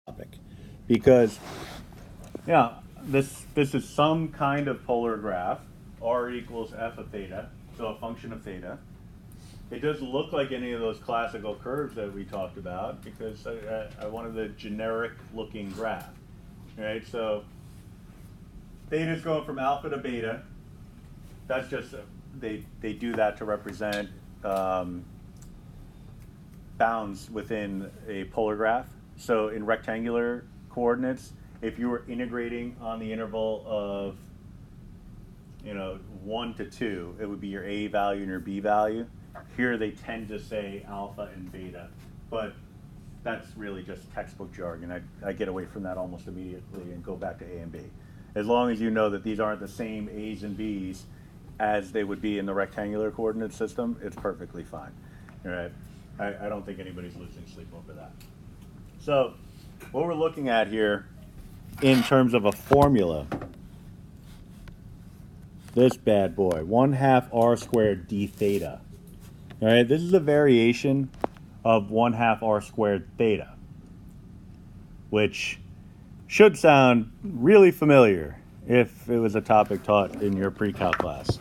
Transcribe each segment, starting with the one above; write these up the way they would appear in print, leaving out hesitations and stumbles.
topic, because yeah, this is some kind of polar graph. R equals f of theta, so a function of theta. It doesn't look like any of those classical curves that we talked about because I wanted the generic looking graph, right? So theta is going from alpha to beta. That's just they do that to represent bounds within a polar graph. So in rectangular coordinates, if you were integrating on the interval of 1 to 2, it would be your a value and your b value. Here they tend to say alpha and beta, but that's really just textbook jargon. I get away from that almost immediately and go back to a and b. As long as you know that these aren't the same a's and b's as they would be in the rectangular coordinate system, it's perfectly fine. All right? I don't think anybody's losing sleep over that. So what we're looking at here in terms of a formula, this bad boy, 1/2 r squared d theta. All right, this is a variation of 1/2 r squared theta, which should sound really familiar if it was a topic taught in your pre-calc class.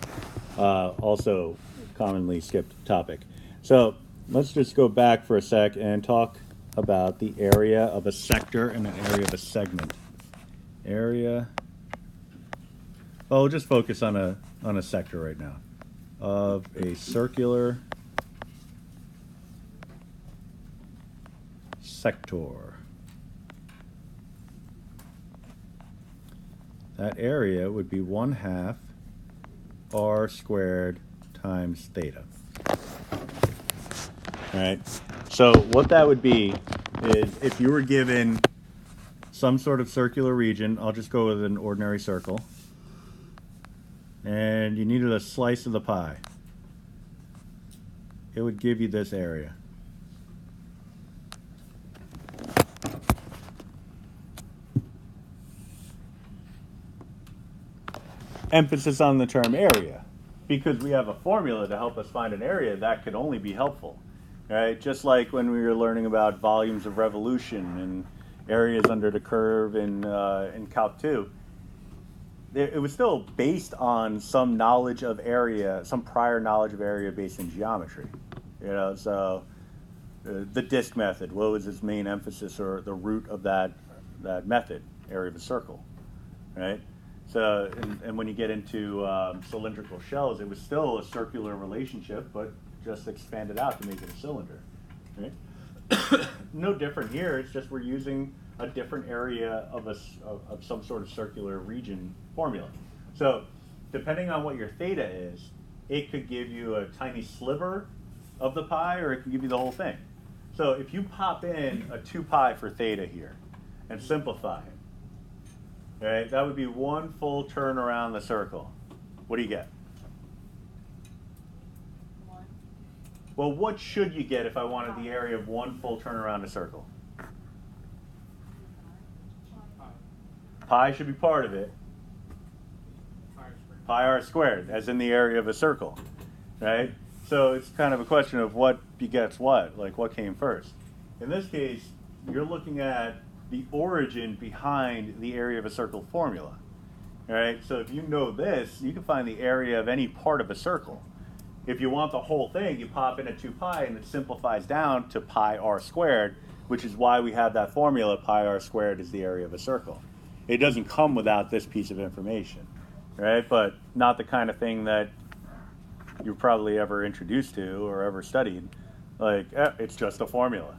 Also commonly skipped topic. So let's just go back for a sec and talk about the area of a sector and an area of a segment. Area. Oh, we'll just focus on a sector right now of a circular sector. That area would be 1/2 r squared times theta. All right. So what that would be is if you were given some sort of circular region, I'll just go with an ordinary circle, and you needed a slice of the pie, it would give you this area. Emphasis on the term area, because we have a formula to help us find an area that could only be helpful, right? Just like when we were learning about volumes of revolution and areas under the curve in Calc 2, it was still based on some knowledge of area, some prior knowledge of area based in geometry. So the disk method, what was its main emphasis or the root of that method? Area of a circle, right? So, and when you get into cylindrical shells, it was still a circular relationship, but just expanded out to make it a cylinder, right? No different here. It's just we're using a different area of some sort of circular region formula. So, depending on what your theta is, it could give you a tiny sliver of the pie, or it can give you the whole thing. So, if you pop in a 2 pi for theta here and simplify it, right, that would be 1 full turn around the circle. What do you get? 1. Well, what should you get if I wanted the area of 1 full turn around a circle? Pi should be part of it. Pi r squared, as in the area of a circle, right? So it's kind of a question of what begets what, like what came first. In this case, you're looking at the origin behind the area of a circle formula. All right, so if you know this, you can find the area of any part of a circle. If you want the whole thing, you pop in a 2 pi and it simplifies down to pi r squared, which is why we have that formula, pi r squared is the area of a circle. It doesn't come without this piece of information, right? But not the kind of thing that you're probably ever introduced to or ever studied. Like, it's just a formula.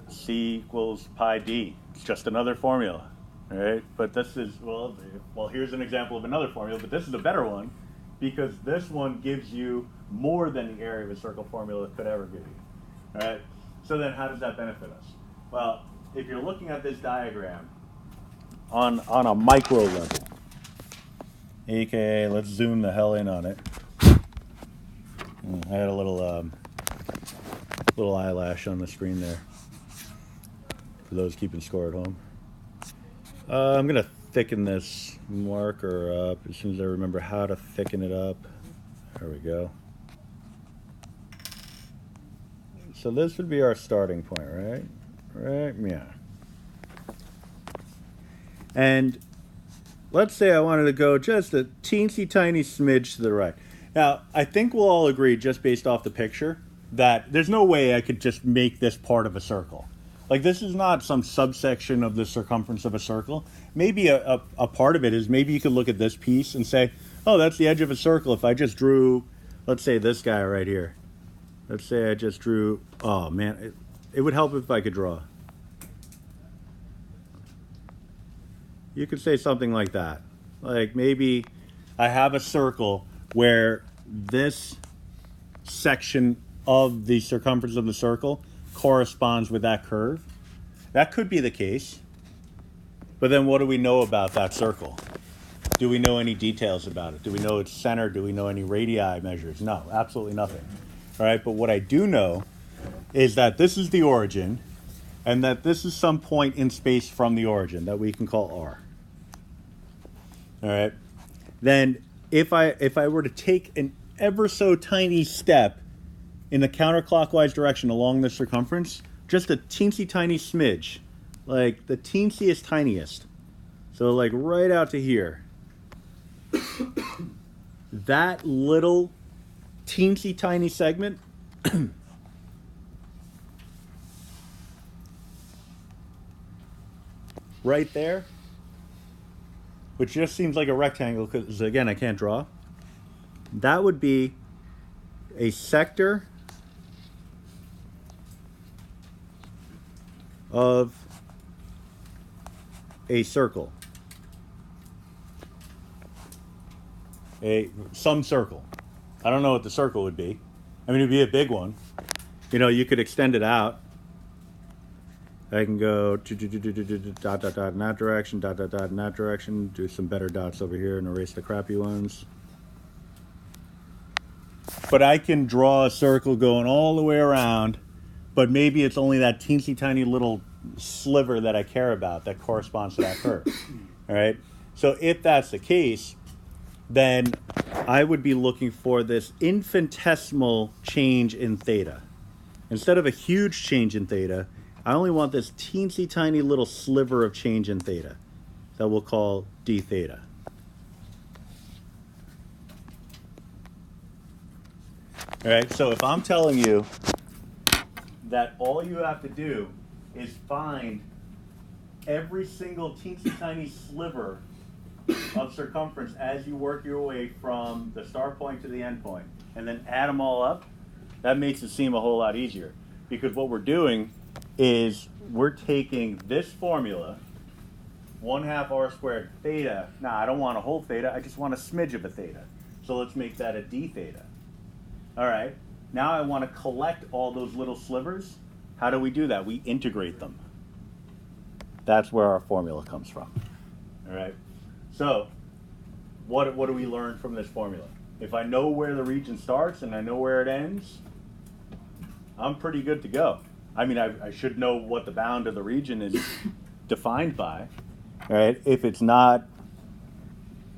C equals pi d. It's just another formula, right? But this is, well, here's an example of another formula, but this is a better one because this one gives you more than the area of a circle formula could ever give you, all right? So then how does that benefit us? Well, if you're looking at this diagram on a micro level, aka let's zoom the hell in on it. I had a little eyelash on the screen there for those keeping score at home. I'm going to thicken this marker up as soon as I remember how to thicken it up. There we go. So this would be our starting point, right? right? Yeah. And let's say I wanted to go just a teensy tiny smidge to the right. Now, I think we'll all agree, just based off the picture, that there's no way I could just make this part of a circle. Like, this is not some subsection of the circumference of a circle. Maybe a part of it is, maybe you could look at this piece and say, oh, that's the edge of a circle. If I just drew, let's say this guy right here. Let's say I just drew, oh man, it would help if I could draw. You could say something like that. Like, maybe I have a circle where this section of the circumference of the circle corresponds with that curve. That could be the case. But then what do we know about that circle? Do we know any details about it? Do we know its center? Do we know any radii measures? No, absolutely nothing. All right, but what I do know is that this is the origin, and that this is some point in space from the origin that we can call R. All right. Then if I were to take an ever so tiny step in the counterclockwise direction along the circumference, just a teensy tiny smidge, like the teensiest tiniest, so like right out to here, that little teensy tiny segment right there, which just seems like a rectangle because, again, I can't draw, that would be a sector of a circle. Some circle. I don't know what the circle would be. I mean, it'd be a big one. You know, you could extend it out. I can go dot dot dot in that direction, dot dot dot in that direction, do some better dots over here and erase the crappy ones. But I can draw a circle going all the way around, but maybe it's only that teensy tiny little sliver that I care about that corresponds to that curve. All right? So if that's the case, then I would be looking for this infinitesimal change in theta. Instead of a huge change in theta, I only want this teensy tiny little sliver of change in theta that we'll call d theta. All right, so if I'm telling you that all you have to do is find every single teensy tiny sliver of circumference as you work your way from the start point to the end point, and then add them all up, that makes it seem a whole lot easier. Because what we're doing is we're taking this formula, 1/2 r squared theta. Now, I don't want a whole theta, I just want a smidge of a theta. So let's make that a d theta. All right, now I want to collect all those little slivers. How do we do that? We integrate them. That's where our formula comes from. All right, so what do we learn from this formula? If I know where the region starts and I know where it ends, I'm pretty good to go. I mean, I should know what the bound of the region is defined by. All right, if it's not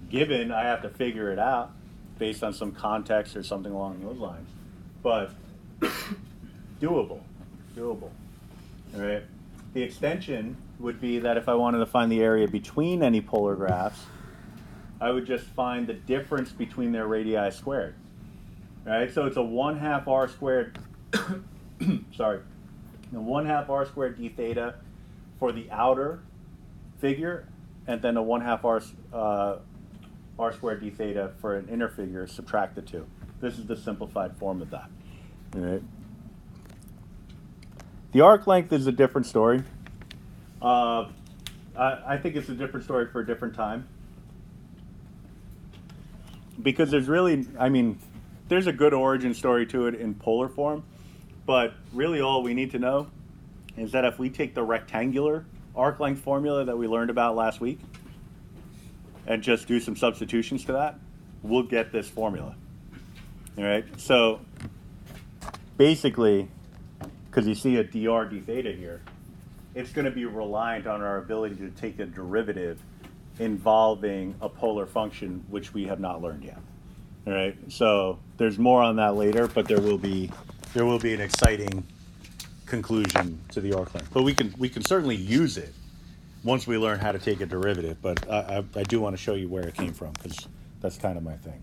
given, I have to figure it out based on some context or something along those lines. But doable. All right. The extension would be that if I wanted to find the area between any polar graphs, I would just find the difference between their radii squared. All right, so it's a 1/2 r squared, sorry, the 1/2 r squared d theta for the outer figure, and then a 1/2 r squared d theta for an inner figure, subtract the two. This is the simplified form of that. All right. The arc length is a different story. I think it's a different story for a different time. Because there's really, I mean, there's a good origin story to it in polar form, but really all we need to know is that if we take the rectangular arc length formula that we learned about last week and just do some substitutions to that, we'll get this formula. All right, so basically, because you see a dr d theta here, it's going to be reliant on our ability to take a derivative involving a polar function, which we have not learned yet. All right, so there's more on that later, but there will be an exciting conclusion to the arc length. But we can certainly use it once we learn how to take a derivative. But I do want to show you where it came from, because that's kind of my thing.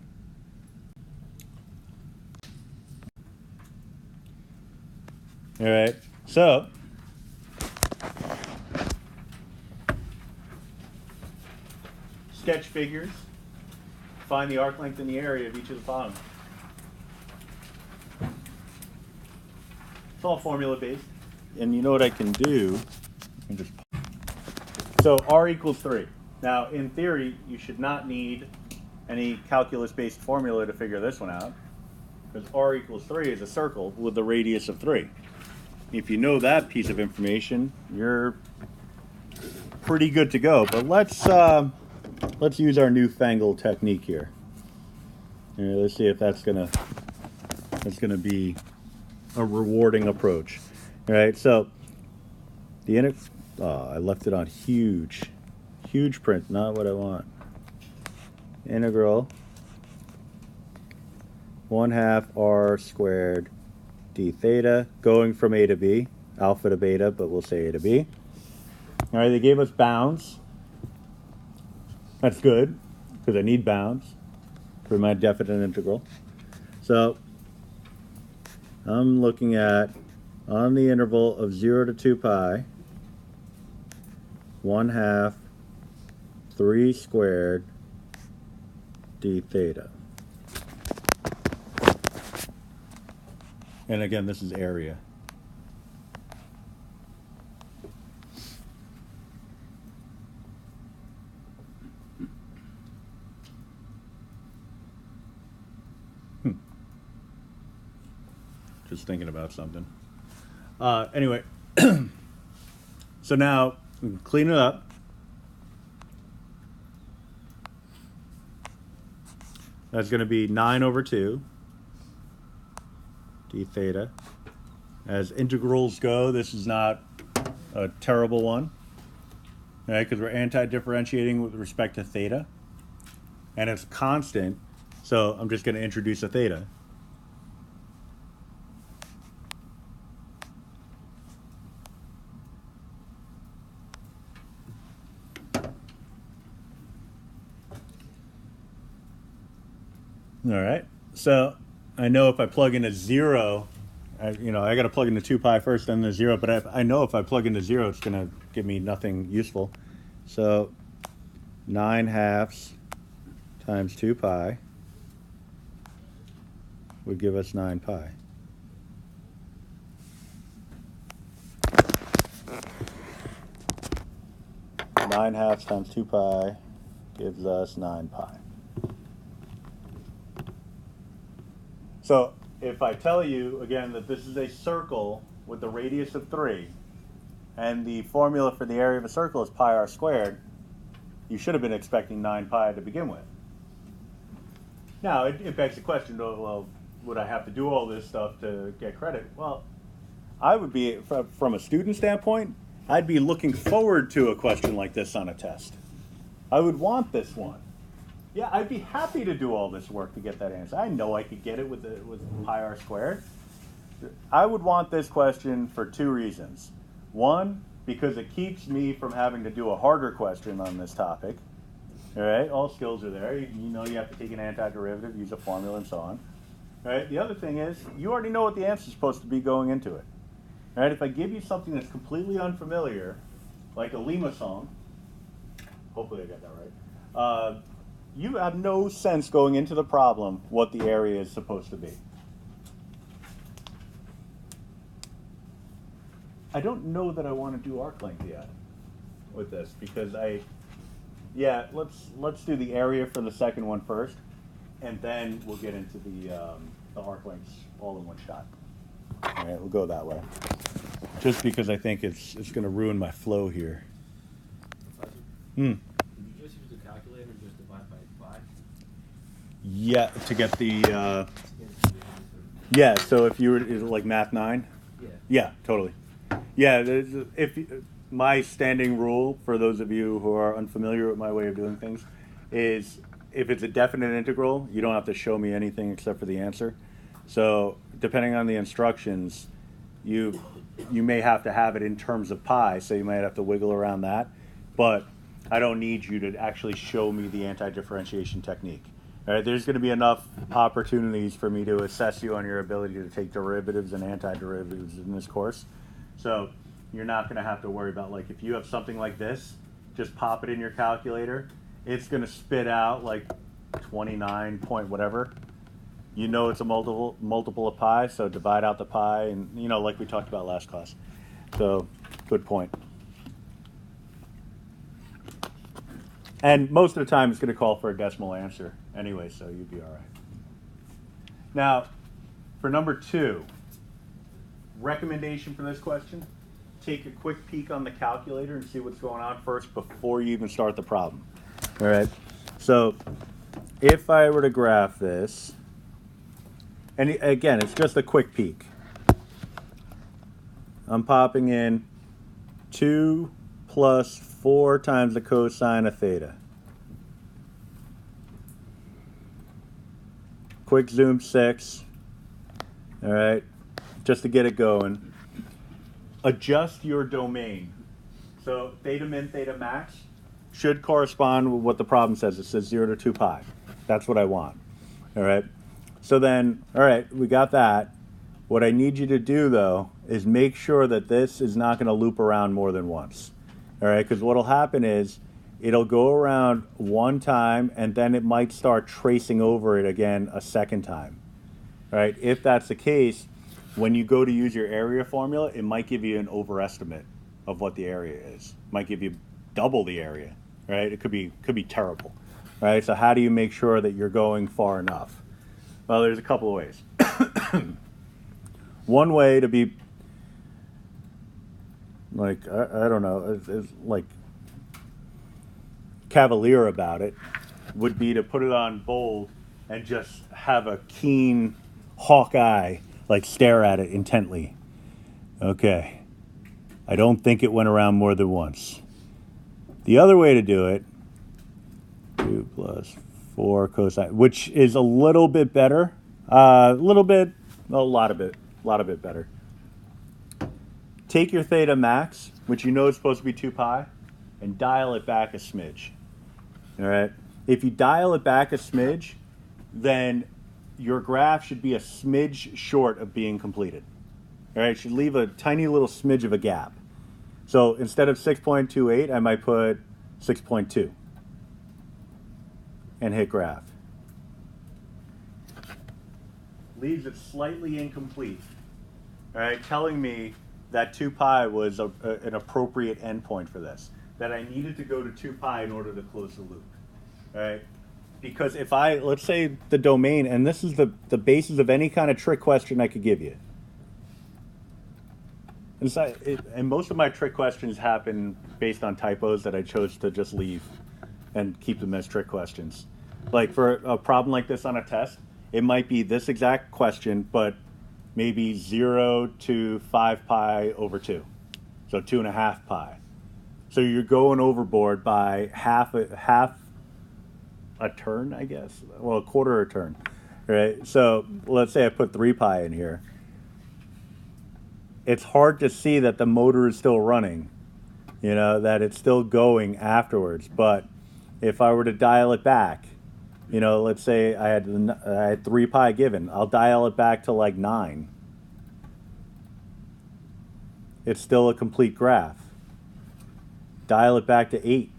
All right, so sketch figures. Find the arc length and the area of each of the following. It's all formula based. And you know what I can do? So R equals 3. Now, in theory, you should not need any calculus-based formula to figure this one out, because R equals 3 is a circle with a radius of 3. If you know that piece of information, you're pretty good to go. But let's use our newfangled technique here. Let's see if that's gonna be a rewarding approach. All right, so I left it on huge print, not what I want. Integral 1/2 r squared d theta, going from a to b, alpha to beta, but we'll say a to b. All right, they gave us bounds. That's good, because I need bounds for my definite integral. So I'm looking at, on the interval of 0 to 2 pi, 1/2 3 squared d theta. And again, this is area. Just thinking about something. Anyway, so now we can clean it up. That's going to be 9/2 d theta. As integrals go, this is not a terrible one, right? Because we're anti-differentiating with respect to theta, and it's constant. So I'm just going to introduce a theta. All right, so I know if I plug in a 0, I got to plug into 2 pi first, then the 0, but I know if I plug into 0, it's going to give me nothing useful. So 9/2 times 2 pi would give us 9 pi. Nine halves times 2 pi gives us 9 pi. So if I tell you, again, that this is a circle with a radius of 3, and the formula for the area of a circle is pi r squared, you should have been expecting 9 pi to begin with. Now, it begs the question, well, would I have to do all this stuff to get credit? Well, I would be, from a student standpoint, I'd be looking forward to a question like this on a test. I would want this one. Yeah, I'd be happy to do all this work to get that answer. I know I could get it with pi r squared. I would want this question for 2 reasons. One, because it keeps me from having to do a harder question on this topic. All right, all skills are there. You know you have to take an antiderivative, use a formula, and so on. All right, the other thing is, you already know what the answer is supposed to be going into it. All right, if I give you something that's completely unfamiliar, like a Lima song, hopefully I got that right, you have no sense going into the problem what the area is supposed to be. I don't know that I want to do arc length yet with this, because let's do the area for the second one first, and then we'll get into the arc lengths all in one shot. All right, we'll go that way. Just because I think it's going to ruin my flow here. Yeah, to get the, yeah, so if you were, like Math 9? Yeah, totally. Yeah, my standing rule, for those of you who are unfamiliar with my way of doing things, is if it's a definite integral, you don't have to show me anything except for the answer. So depending on the instructions, you you may have to have it in terms of pi, so you might have to wiggle around that. But I don't need you to actually show me the anti-differentiation technique. All right, there's going to be enough opportunities for me to assess you on your ability to take derivatives and anti-derivatives in this course. So you're not going to have to worry about, like, if you have something like this, just pop it in your calculator. It's going to spit out like 29 point whatever. You know it's a multiple of pi, so divide out the pi, and you know, like we talked about last class. So good point. And most of the time it's going to call for a decimal answer anyway, so you'd be all right. Now, for number 2, recommendation for this question, take a quick peek on the calculator and see what's going on first before you even start the problem. All right, so if I were to graph this, and again, it's just a quick peek. I'm popping in 2 plus 4 times the cosine of theta. Quick zoom 6. All right, just to get it going. Adjust your domain. So theta min, theta max should correspond with what the problem says. It says 0 to 2 pi. That's what I want. All right. So then, all right, we got that. What I need you to do, though, is make sure that this is not going to loop around more than once. All right, because what will happen is it'll go around one time, and then it might start tracing over it again a second time. All right, if that's the case, when you go to use your area formula, it might give you an overestimate of what the area is. It might give you double the area, right? It could be terrible, right? So how do you make sure that you're going far enough? Well, there's a couple of ways. One way to be, like, I don't know, is like cavalier about it, would be to put it on bold and just have a keen hawk eye, like stare at it intently. Okay, I don't think it went around more than once. The other way to do it, 2 plus 4 cosine, which is a little bit better, a lot of it better. Take your theta max, which you know is supposed to be 2 pi, and dial it back a smidge. All right. If you dial it back a smidge, then your graph should be a smidge short of being completed. All right. It should leave a tiny little smidge of a gap. So instead of 6.28, I might put 6.2 and hit graph. Leaves it slightly incomplete, all right, telling me that 2 pi was an appropriate endpoint for this, that I needed to go to 2 pi in order to close the loop, all right? Because if let's say the domain, and this is the basis of any kind of trick question I could give you. And most of my trick questions happen based on typos that I chose to just leave and keep them as trick questions. Like for a problem like this on a test, it might be this exact question, but maybe 0 to 5 pi over 2. So 2.5 pi. So you're going overboard by half a turn, I guess. Well, a quarter a turn, right? So let's say I put 3 pi in here. It's hard to see that the motor is still running, you know, that it's still going afterwards. But if I were to dial it back, you know, let's say I had 3 pi given. I'll dial it back to like 9. It's still a complete graph. Dial it back to 8.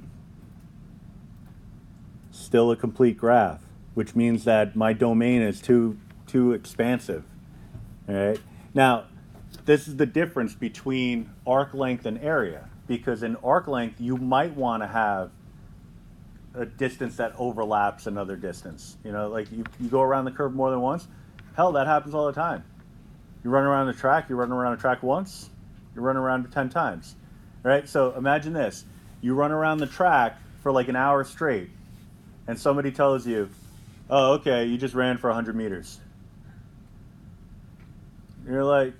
Still a complete graph, which means that my domain is too expansive. All right. Now, this is the difference between arc length and area, because in arc length you might want to have a distance that overlaps another distance. You know, like you go around the curve more than once. Hell, that happens all the time. You run around the track, you run around the track once, you run around it 10 times. Right? So imagine this. You run around the track for like an hour straight, and somebody tells you, oh, okay, you just ran for 100 meters. You're like,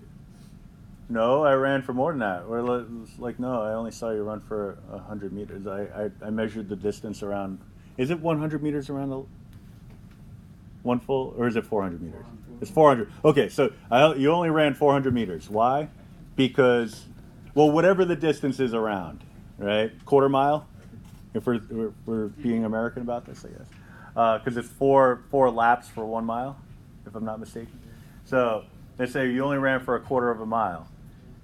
no, I ran for more than that. Or like, no, I only saw you run for 100 meters. I measured the distance around. Is it 100 meters around the one full, or is it 400 meters? It's 400. Okay, so you only ran 400 meters. Why? because, well, whatever the distance is around, right? Quarter mile, if we're being American about this, I guess. Because it's four laps for 1 mile, if I'm not mistaken. So they say you only ran for a quarter of a mile.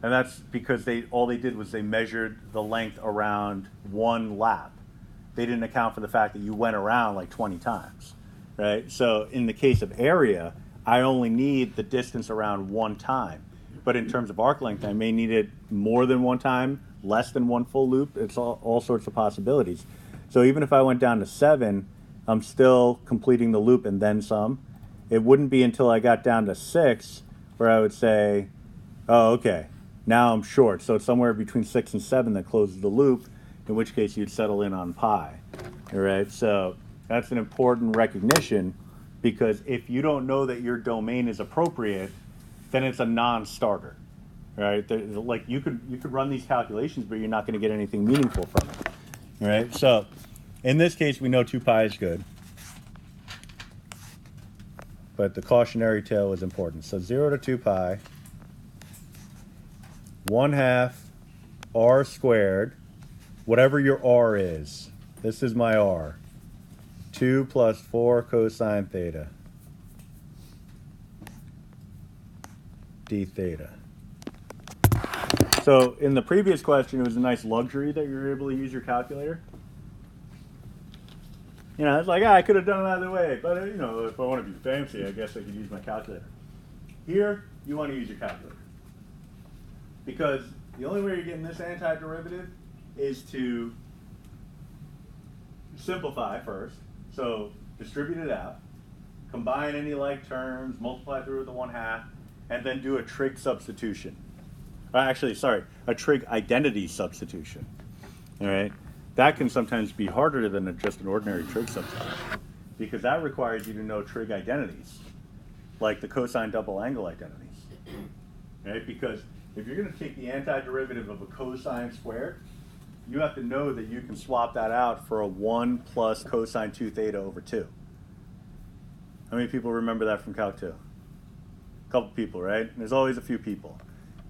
And that's because all they did was they measured the length around 1 lap. They didn't account for the fact that you went around like 20 times, right? So in the case of area, I only need the distance around 1 time. But in terms of arc length, I may need it more than 1 time, less than 1 full loop. It's all sorts of possibilities. So even if I went down to 7, I'm still completing the loop and then some. It wouldn't be until I got down to 6 where I would say, oh, okay, now I'm short. So it's somewhere between 6 and 7 that closes the loop, in which case you'd settle in on pi. All right, so that's an important recognition, because if you don't know that your domain is appropriate, then it's a non-starter, right? Like you could run these calculations, but you're not going to get anything meaningful from it. All right, so in this case, we know 2 pi is good, but the cautionary tale is important. So 0 to 2 pi, 1/2 r squared, whatever your r is. This is my r. 2 plus 4 cosine theta d theta. So in the previous question, it was a nice luxury that you were able to use your calculator. You know, it's like, I could have done it either way, but you know, if I want to be fancy, I guess I could use my calculator. Here, you want to use your calculator, because the only way you're getting this antiderivative is to simplify first. So distribute it out, combine any like terms, multiply through with the 1/2, and then do a trig substitution. Actually, sorry, a trig identity substitution. All right, that can sometimes be harder than just an ordinary trig substitution, because that requires you to know trig identities, like the cosine double angle identities. Right? Because if you're going to take the antiderivative of a cosine squared, you have to know that you can swap that out for a 1 plus cosine 2 theta over 2. How many people remember that from Calc 2? A couple people, right? There's always a few people,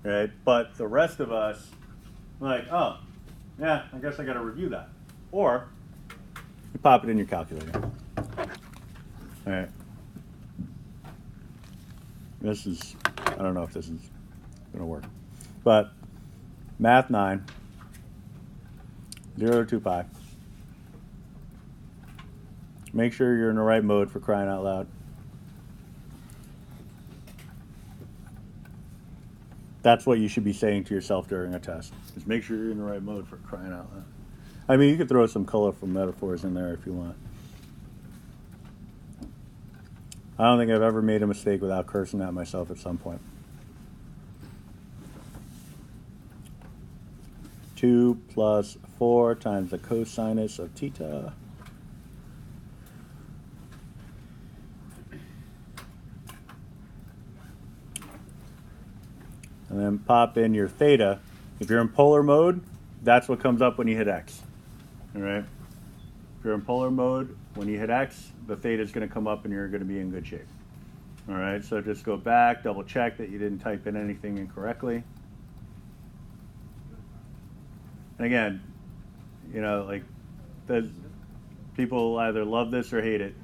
right? But the rest of us, like, oh, yeah, I guess I got to review that. Or you pop it in your calculator. All right. This is, I don't know if this is going to work. But Math 9, 0 to 2 pi. Make sure you're in the right mode, for crying out loud. That's what you should be saying to yourself during a test. Just make sure you're in the right mode, for crying out loud. I mean, you could throw some colorful metaphors in there if you want. I don't think I've ever made a mistake without cursing at myself at some point. 2 plus 4 times the cosinus of theta. And then pop in your theta. If you're in polar mode, that's what comes up when you hit X. All right? If you're in polar mode, when you hit X, the theta is going to come up and you're going to be in good shape. All right? So just go back, double check that you didn't type in anything incorrectly. And again, you know, like, people either love this or hate it,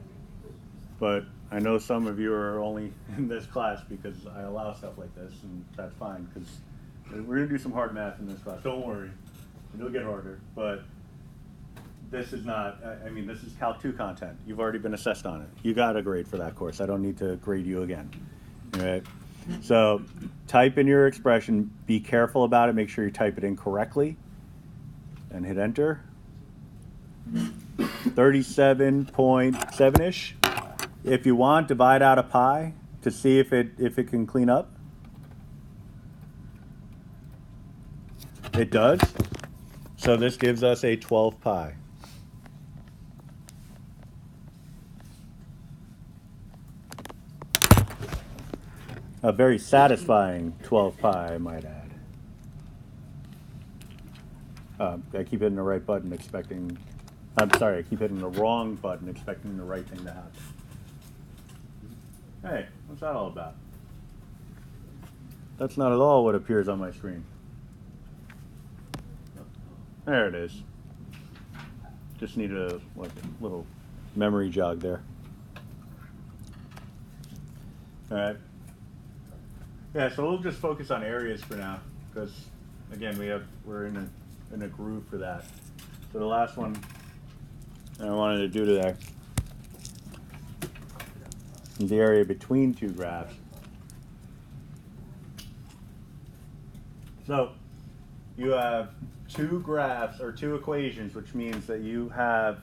but I know some of you are only in this class because I allow stuff like this, and that's fine, because we're going to do some hard math in this class. Don't worry, it'll get harder, but this is not, I mean, this is Calc 2 content. You've already been assessed on it. You got a grade for that course. I don't need to grade you again. All right? So type in your expression. Be careful about it. Make sure you type it in correctly. And hit enter. 37.7-ish. If you want, divide out a pi to see if it can clean up. It does. So this gives us a 12 pi. A very satisfying 12 pi, I might add. I keep hitting the right button expecting, I'm sorry, I keep hitting the wrong button expecting the right thing to happen. Hey, what's that all about? That's not at all what appears on my screen. There it is. Just need a little memory jog there. All right. Yeah, so we'll just focus on areas for now, because again, we're in a groove for that. So the last one I wanted to do today is the area between two graphs. So you have two graphs or two equations, which means that you have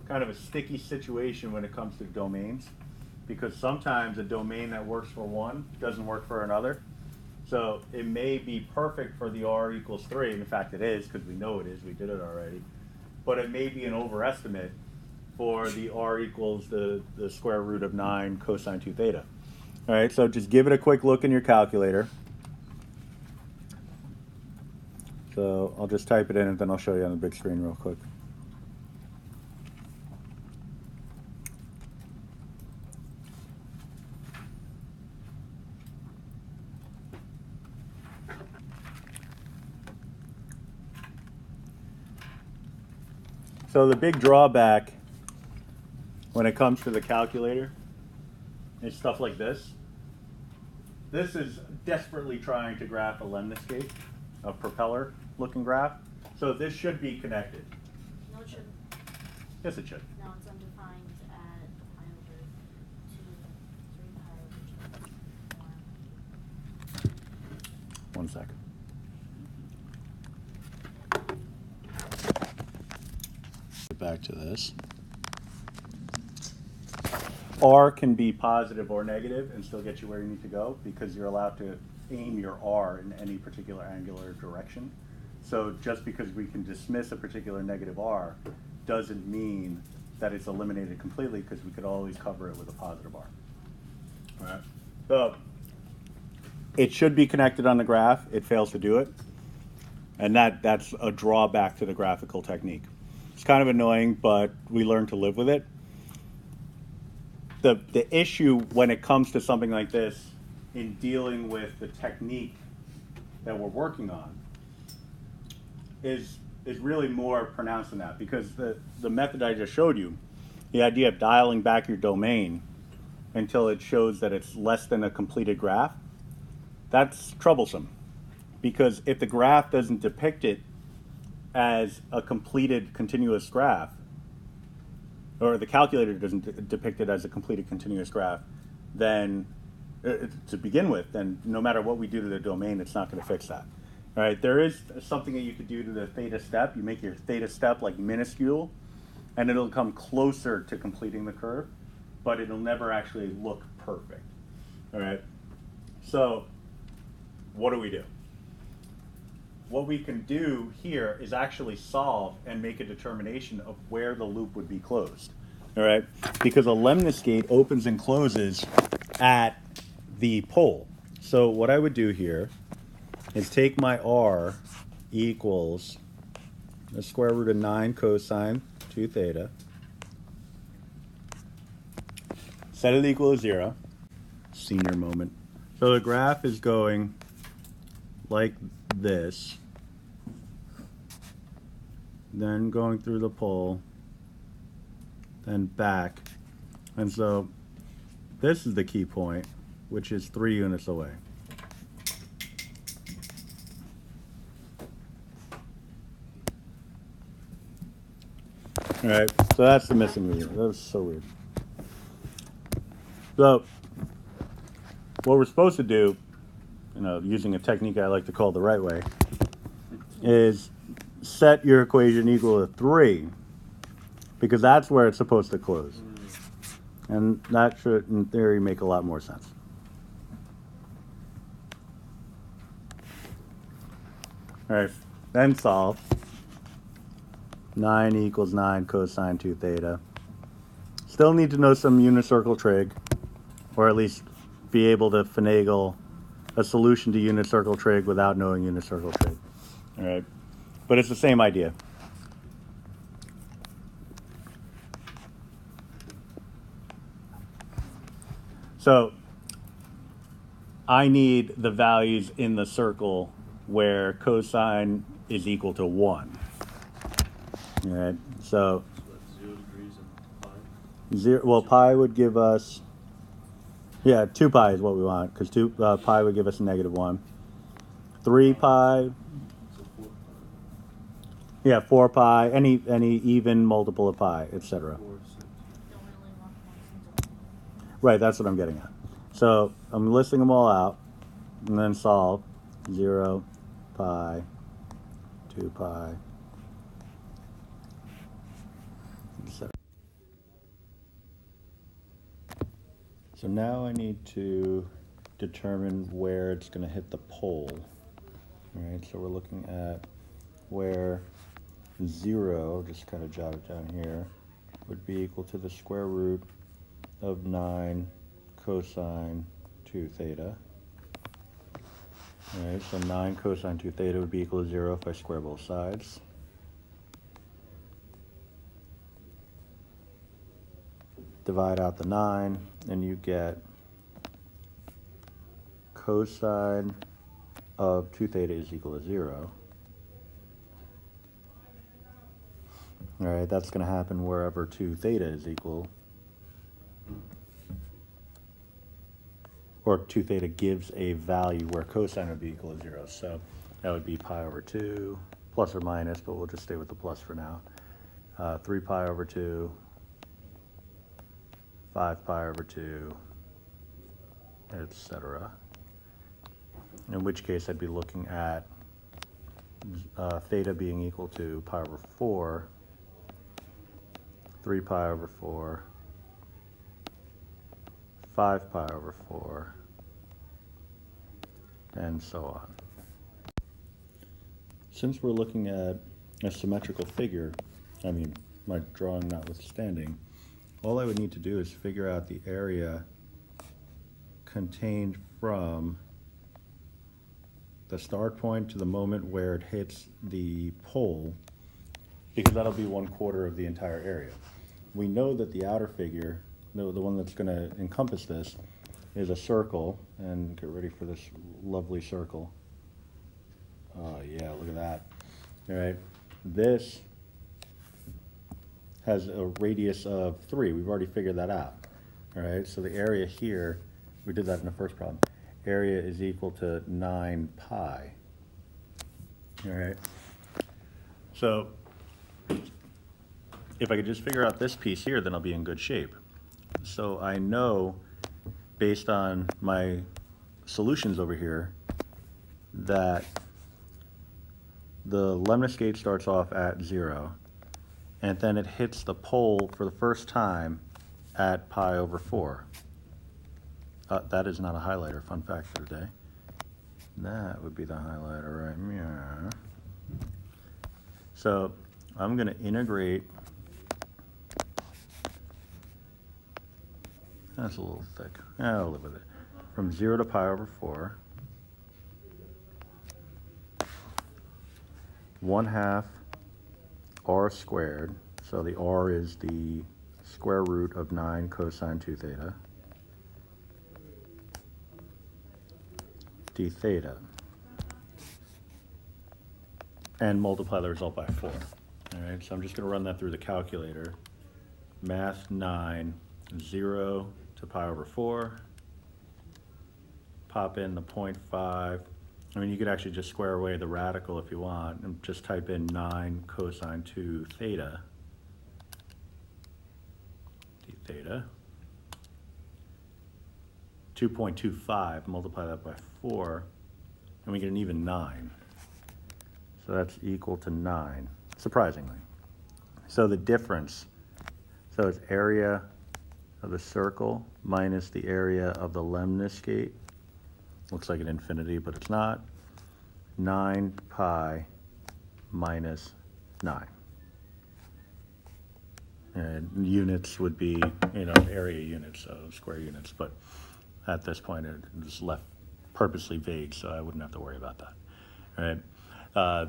kind of a sticky situation when it comes to domains, because sometimes a domain that works for one doesn't work for another. So it may be perfect for the r equals 3. In fact, it is, because we know it is. We did it already. But it may be an overestimate for the r equals the square root of 9 cosine 2 theta. All right, so just give it a quick look in your calculator. So I'll just type it in and then I'll show you on the big screen real quick. So the big drawback when it comes to the calculator is stuff like this. This is desperately trying to graph a lemniscate, a propeller looking graph. So this should be connected. No, it shouldn't. Yes, it should. No, it's undefined at pi over 2, 3 pi over 2, 1 second. Get back to this. R can be positive or negative and still get you where you need to go, because you're allowed to aim your R in any particular angular direction. So just because we can dismiss a particular negative R doesn't mean that it's eliminated completely, because we could always cover it with a positive R. All right. So it should be connected on the graph. It fails to do it. And that's a drawback to the graphical technique. It's kind of annoying, but we learn to live with it. The issue when it comes to something like this in dealing with the technique that we're working on is really more pronounced than that, because the method I just showed you, the idea of dialing back your domain until it shows that it's less than a completed graph, that's troublesome, because if the graph doesn't depict it as a completed continuous graph, or the calculator doesn't depict it as a completed continuous graph, then to begin with, then no matter what we do to the domain, it's not going to fix that. All right, there is something that you could do to the theta step. You make your theta step like minuscule, and it'll come closer to completing the curve, but it'll never actually look perfect. All right, so what do? What we can do here is actually solve and make a determination of where the loop would be closed. All right, because a lemniscate opens and closes at the pole. So what I would do here is take my R equals the square root of 9 cosine 2 theta, set it equal to 0, senior moment. So the graph is going like this, then going through the pole, then back. And so this is the key point, which is 3 units away. All right, so that's the missing unit. That was so weird. So what we're supposed to do, using a technique I like to call the right way, is set your equation equal to 3, because that's where it's supposed to close. And that should, in theory, make a lot more sense. All right, then solve. 9 equals 9 cosine 2 theta. Still need to know some unit-circle trig, or at least be able to finagle a solution to unit-circle trig without knowing unit-circle trig. All right, but it's the same idea. So I need the values in the circle where cosine is equal to 1. All right, so So that's 0 degrees and pi. pi would give us, 2 pi is what we want, because pi would give us a -1. 3 pi, So 4 pi. 4 pi, any even multiple of pi, etc. 4, 6. Don't really want one. Right, that's what I'm getting at. So I'm listing them all out, and then solve. 0, pi, 2 pi, etc. So now I need to determine where it's going to hit the pole. All right, so we're looking at where 0, just kind of jot it down here, would be equal to the square root of 9 cosine 2 theta. All right, so 9 cosine 2 theta would be equal to 0 if I square both sides. Divide out the 9, and you get cosine of 2 theta is equal to 0. All right, that's going to happen wherever 2 theta is equal, or 2 theta gives a value where cosine would be equal to 0. So that would be pi over 2, plus or minus, but we'll just stay with the plus for now. 3 pi over 2, 5 pi over 2, etc. In which case I'd be looking at theta being equal to pi over 4, 3 pi over 4, 5 pi over 4, and so on. Since we're looking at a symmetrical figure, I mean, my drawing notwithstanding, all I would need to do is figure out the area contained from the start point to the moment where it hits the pole, because that'll be 1/4 of the entire area. We know that the outer figure, the one that's going to encompass this, is a circle, and get ready for this lovely circle. Oh yeah, look at that. All right, this has a radius of 3. We've already figured that out. All right, so the area here, we did that in the first problem. Area is equal to 9 pi. All right, so if I could just figure out this piece here, then I'll be in good shape. So I know, based on my solutions over here, that the lemniscate starts off at 0, and then it hits the pole for the first time at pi over 4. That is not a highlighter, fun fact for the day. That would be the highlighter right here. So I'm going to integrate. That's a little thick. I'll live with it. From 0 to pi over 4. 1/2 r squared. So the r is the square root of 9 cosine 2 theta. D theta. And multiply the result by 4. All right, so I'm just going to run that through the calculator. Math 9, 0 to pi over 4. Pop in the 0.5. I mean, you could actually just square away the radical if you want, and just type in 9 cosine 2 theta. D theta. 2.25, multiply that by 4, and we get an even 9. So that's equal to 9, surprisingly. So the difference, so it's area of the circle minus the area of the lemniscate. Looks like an infinity, but it's not. 9 pi minus 9. And units would be, area units, so square units. But at this point, it was left purposely vague, so I wouldn't have to worry about that. All right.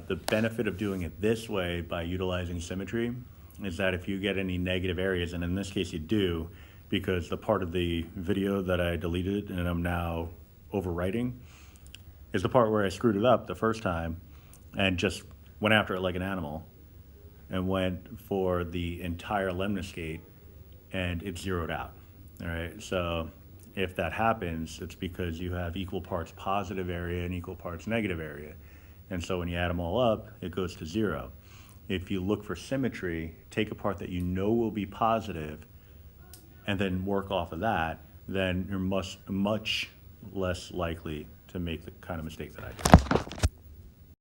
The benefit of doing it this way by utilizing symmetry is that if you get any negative areas, and in this case you do, because the part of the video that I deleted and I'm now overwriting is the part where I screwed it up the first time and just went after it like an animal and went for the entire lemniscate and it zeroed out. All right, so if that happens, it's because you have equal parts positive area and equal parts negative area. And so when you add them all up, it goes to 0. If you look for symmetry, take a part that you know will be positive and then work off of that, then you're much less likely to make the kind of mistake that I did.